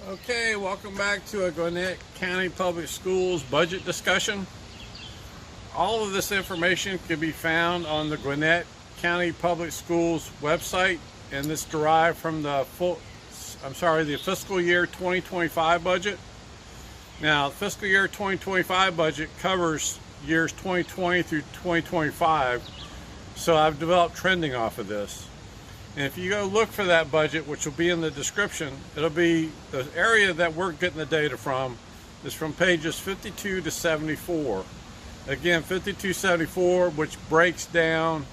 Okay, welcome back to a Gwinnett County Public Schools budget discussion. All of this information can be found on the Gwinnett County Public Schools website, and this derived from the fiscal year 2025 budget. Now, fiscal year 2025 budget covers years 2020 through 2025, so I've developed trending off of this. And if you go look for that budget, which will be in the description, it'll be the area that we're getting the data from is from pages 52 to 74. Again, 5274, which breaks down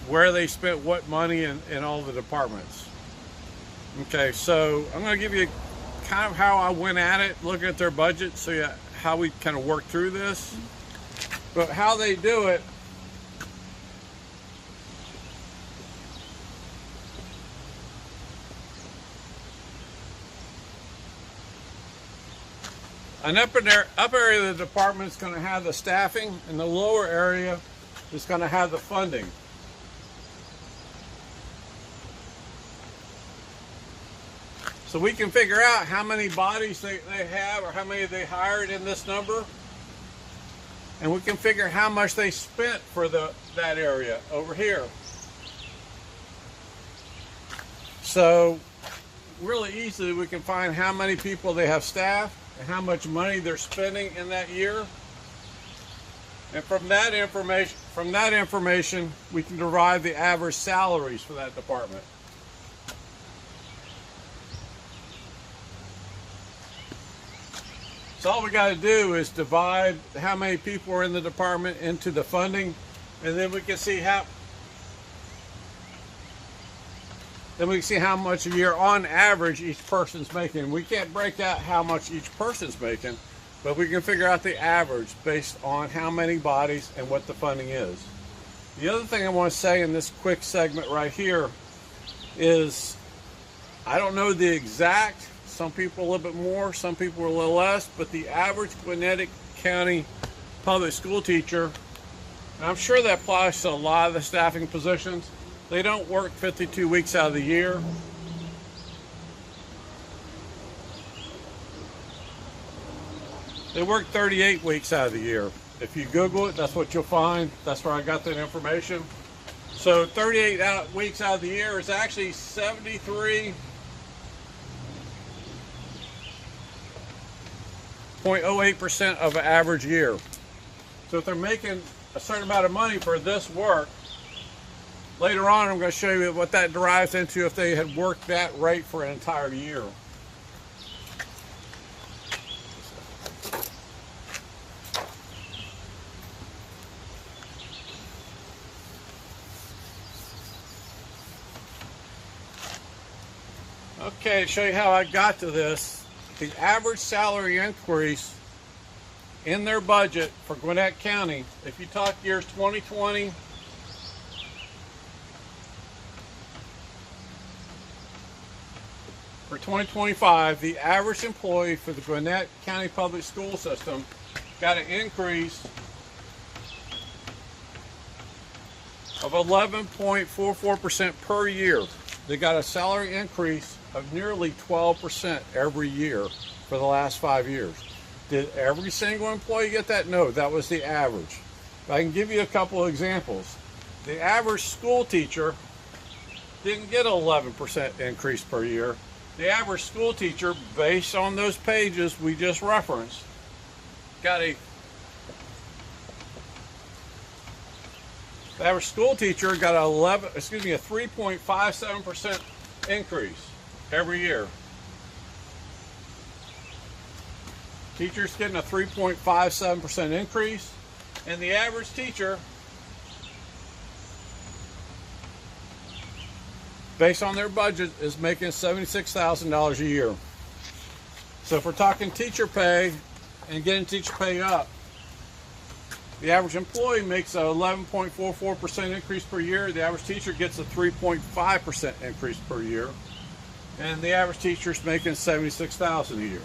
where they spent what money in all the departments. Okay, so I'm going to give you kind of how I went at it, looking at their budget, so how we kind of work through this. But how they do it, an upper area of the department is going to have the staffing, and the lower area is going to have the funding. So we can figure out how many bodies they have, or how many they hired in this number, and we can figure how much they spent for that area over here. So really easily we can find how many people they have staffed and how much money they're spending in that year. And from that information, we can derive the average salaries for that department. So all we got to do is divide how many people are in the department into the funding, and then we can see how much a year on average each person's making. We can't break out how much each person's making, but we can figure out the average based on how many bodies and what the funding is. The other thing I want to say in this quick segment right here is I don't know the exact, some people a little bit more, some people a little less, but the average Gwinnett County public school teacher, and I'm sure that applies to a lot of the staffing positions, they don't work 52 weeks out of the year. They work 38 weeks out of the year. If you Google it, that's what you'll find. That's where I got that information. So 38 weeks out of the year is actually 73.08% of an average year. So if they're making a certain amount of money for this work, later on I'm going to show you what that derives into if they had worked that rate for an entire year. Okay, to show you how I got to this, the average salary increase in their budget for Gwinnett County, if you talk years 2020 for 2025, the average employee for the Gwinnett County Public School System got an increase of 11.44% per year. They got a salary increase of nearly 12% every year for the last 5 years. Did every single employee get that? No, that was the average. But I can give you a couple of examples. The average school teacher didn't get an 11% increase per year. The average school teacher, based on those pages we just referenced, got the average school teacher got a 3.57% increase every year. Teachers getting a 3.57% increase, and the average teacher, based on their budget, is making $76,000 a year. So if we're talking teacher pay and getting teacher pay up, the average employee makes a 11.44% increase per year. The average teacher gets a 3.5% increase per year. And the average teacher is making $76,000 a year.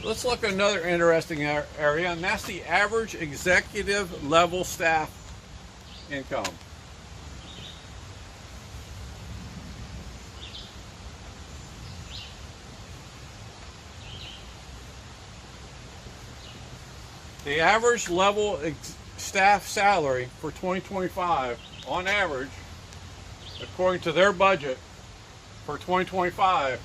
Let's look at another interesting area, and that's the average executive level staff income. The average level staff salary for 2025, on average, according to their budget for 2025,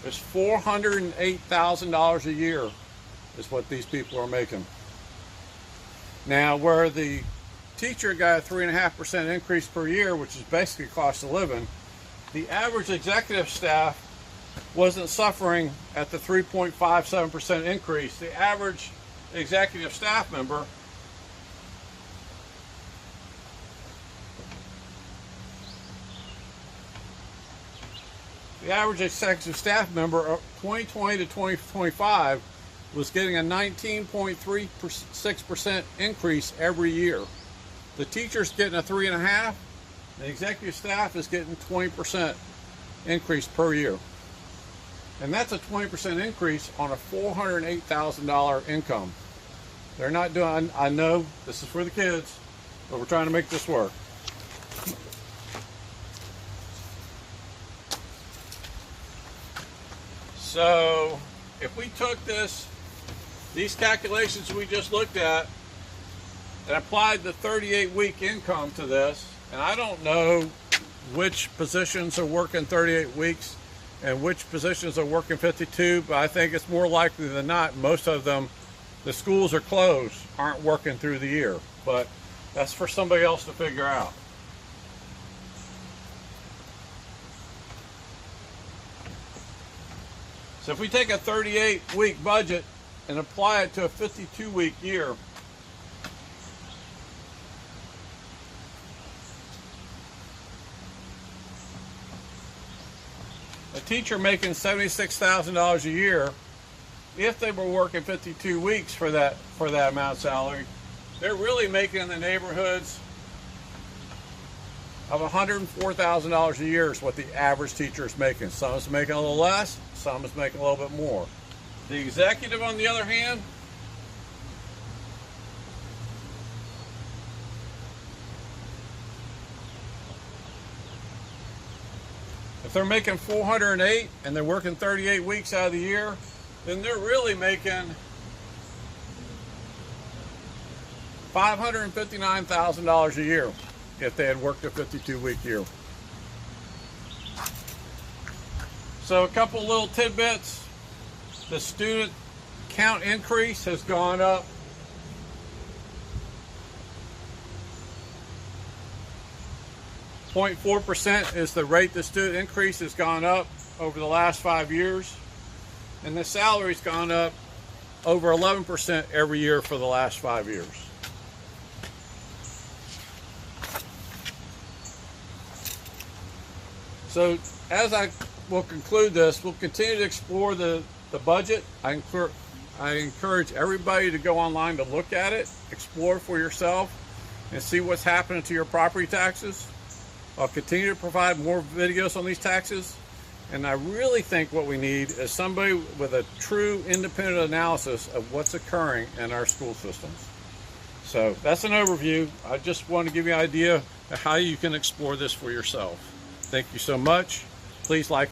is $408,000 a year is what these people are making. Now, where the teacher got a 3.5% increase per year, which is basically cost of living, the average executive staff wasn't suffering at the 3.57% increase. The average executive staff member of 2020 to 2025 was getting a 19.36% increase every year. The teacher's getting a 3.5%. The executive staff is getting 20% increase per year. And that's a 20% increase on a $408,000 income. They're not doing, I know this is for the kids, but we're trying to make this work. So if we took these calculations we just looked at and applied the 38-week income to this, and I don't know which positions are working 38 weeks and which positions are working 52, but I think it's more likely than not most of them, the schools are closed, aren't working through the year. But that's for somebody else to figure out. So if we take a 38-week budget and apply it to a 52-week year, a teacher making $76,000 a year, if they were working 52 weeks for that amount of salary, they're really making in the neighborhoods of $104,000 a year is what the average teacher is making. Some is making a little less, some is making a little bit more. The executive, on the other hand, if they're making $408 and they're working 38 weeks out of the year, then they're really making $559,000 a year if they had worked a 52-week year. So a couple little tidbits. The student count increase has gone up 0.4% is the rate the student increase has gone up over the last 5 years. And the salary's gone up over 11% every year for the last 5 years. So as I will conclude this, we'll continue to explore the budget. I encourage everybody to go online to look at it, explore for yourself, and see what's happening to your property taxes. I'll continue to provide more videos on these taxes, and I really think what we need is somebody with a true independent analysis of what's occurring in our school systems. So that's an overview. I just want to give you an idea of how you can explore this for yourself. Thank you so much. Please like